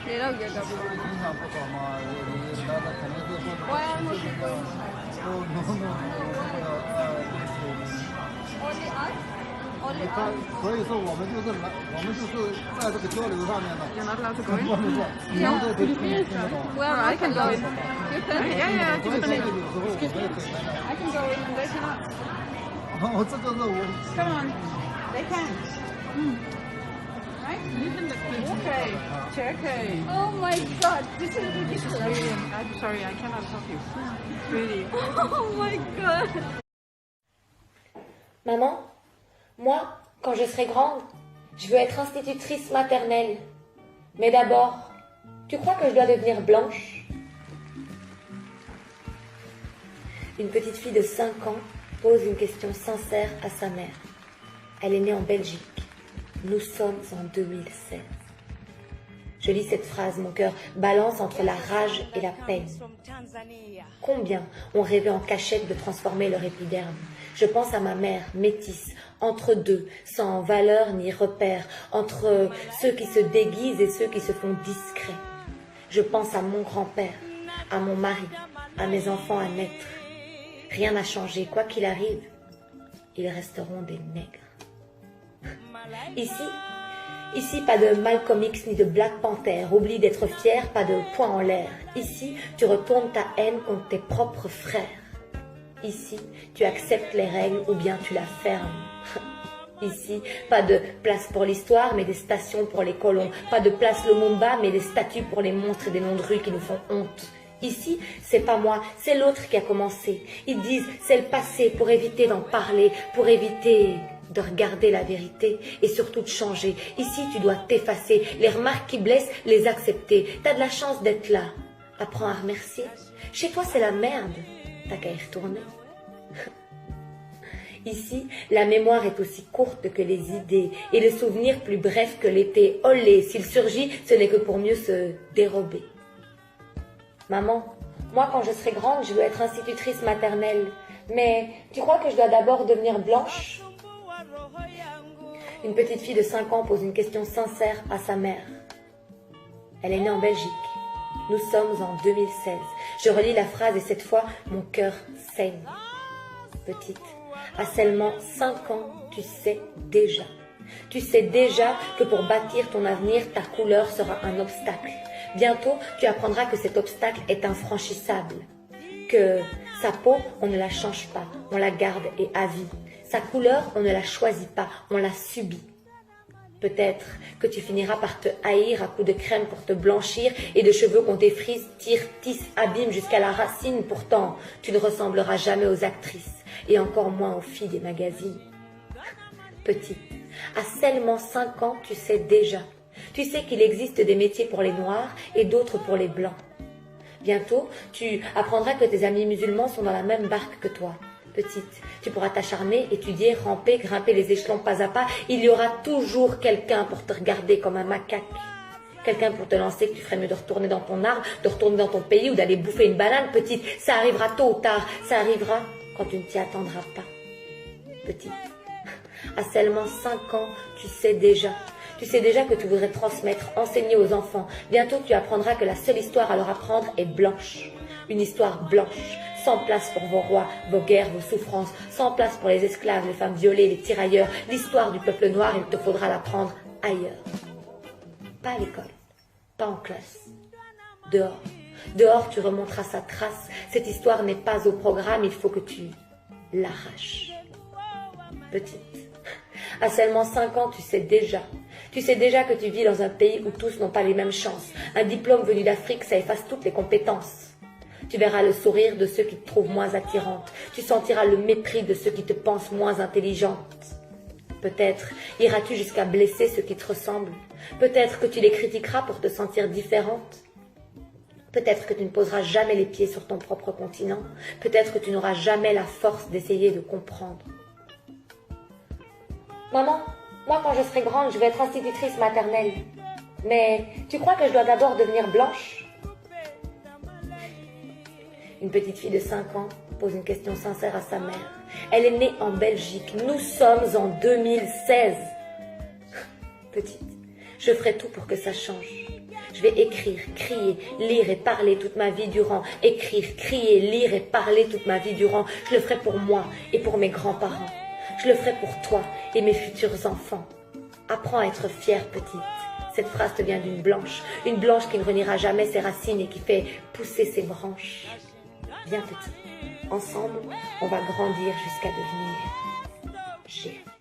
你都要咁影响不好嘛，那肯定是说？Why are more people? 都 Only us? 你 Only 看，us? 所以说我们就是在这个交流上面的。You're not allowed to go 不 in? 不不，你们都听不懂。We are I not can go allowed. in. You can? Yeah, yeah, 所以 keep 说 it 有 in. 时候我们也可以在那。I can go in and they cannot. 这就是我。Come on. They can. Right? Okay. Okay. Oh my god, this is ridiculous. Really, I'm sorry, I cannot help you. Really. Oh my god. Maman, moi, quand je serai grande, je veux être institutrice maternelle. Mais d'abord, tu crois que je dois devenir blanche? Une petite fille de 5 ans pose une question sincère à sa mère. Elle est née en Belgique. Nous sommes en 2016. Je lis cette phrase, mon cœur balance entre la rage et la peine. Combien ont rêvé en cachette de transformer leur épiderme? Je pense à ma mère, métisse, entre deux, sans valeur ni repère, entre ceux qui se déguisent et ceux qui se font discrets. Je pense à mon grand-père, à mon mari, à mes enfants à naître. Rien n'a changé, quoi qu'il arrive, ils resteront des nègres. Ici, pas de Malcolm X ni de Black Panther. Oublie d'être fier, pas de poing en l'air. Ici, tu retournes ta haine contre tes propres frères. Ici, tu acceptes les règles ou bien tu la fermes. Ici, pas de place pour l'histoire, mais des stations pour les colons. Pas de place Lumumba, mais des statues pour les monstres et des noms de rues qui nous font honte. Ici, c'est pas moi, c'est l'autre qui a commencé. Ils disent, c'est le passé pour éviter d'en parler, pour éviter de regarder la vérité et surtout de changer. Ici, tu dois t'effacer. Les remarques qui blessent, les accepter. T'as de la chance d'être là. Apprends à remercier. Chez toi, c'est la merde. T'as qu'à y retourner. Ici, la mémoire est aussi courte que les idées et le souvenir plus bref que l'été. Olé, s'il surgit, ce n'est que pour mieux se dérober. Maman, moi quand je serai grande, je veux être institutrice maternelle. Mais tu crois que je dois d'abord devenir blanche? Une petite fille de 5 ans pose une question sincère à sa mère. Elle est née en Belgique. Nous sommes en 2016. Je relis la phrase et cette fois, mon cœur saigne. Petite, à seulement 5 ans, tu sais déjà. Tu sais déjà que pour bâtir ton avenir, ta couleur sera un obstacle. Bientôt, tu apprendras que cet obstacle est infranchissable. Que sa peau, on ne la change pas, on la garde et à vie. Sa couleur, on ne la choisit pas, on la subit. Peut-être que tu finiras par te haïr à coups de crème pour te blanchir et de cheveux qu'on défrise, tire, tisse, abîme jusqu'à la racine. Pourtant, tu ne ressembleras jamais aux actrices et encore moins aux filles des magazines. Petite, à seulement 5 ans, tu sais déjà. Tu sais qu'il existe des métiers pour les noirs et d'autres pour les blancs. Bientôt, tu apprendras que tes amis musulmans sont dans la même barque que toi. Petite, tu pourras t'acharner, étudier, ramper, grimper les échelons pas à pas. Il y aura toujours quelqu'un pour te regarder comme un macaque. Quelqu'un pour te lancer que tu ferais mieux de retourner dans ton arbre, de retourner dans ton pays ou d'aller bouffer une banane. Petite, ça arrivera tôt ou tard. Ça arrivera quand tu ne t'y attendras pas. Petite, à seulement 5 ans, tu sais déjà. Tu sais déjà que tu voudrais transmettre, enseigner aux enfants. Bientôt, tu apprendras que la seule histoire à leur apprendre est blanche. Une histoire blanche, sans place pour vos rois, vos guerres, vos souffrances, sans place pour les esclaves, les femmes violées, les tirailleurs. L'histoire du peuple noir, il te faudra l'apprendre ailleurs. Pas à l'école, pas en classe, dehors. Dehors, tu remonteras sa trace. Cette histoire n'est pas au programme, il faut que tu l'arraches. Petite, à seulement 5 ans, tu sais déjà. Tu sais déjà que tu vis dans un pays où tous n'ont pas les mêmes chances. Un diplôme venu d'Afrique, ça efface toutes les compétences. Tu verras le sourire de ceux qui te trouvent moins attirante. Tu sentiras le mépris de ceux qui te pensent moins intelligente. Peut-être iras-tu jusqu'à blesser ceux qui te ressemblent. Peut-être que tu les critiqueras pour te sentir différente. Peut-être que tu ne poseras jamais les pieds sur ton propre continent. Peut-être que tu n'auras jamais la force d'essayer de comprendre. Maman, moi quand je serai grande, je vais être institutrice maternelle. Mais tu crois que je dois d'abord devenir blanche? Une petite fille de 5 ans pose une question sincère à sa mère. Elle est née en Belgique. Nous sommes en 2016. Petite, Je ferai tout pour que ça change. Je vais écrire, crier, lire et parler toute ma vie durant. Écrire, crier, lire et parler toute ma vie durant. Je le ferai pour moi et pour mes grands-parents. Je le ferai pour toi et mes futurs enfants. Apprends à être fière, petite. Cette phrase te vient d'une blanche. Une blanche qui ne reniera jamais ses racines et qui fait pousser ses branches. Viens, petit. Ensemble, on va grandir jusqu'à devenir géant.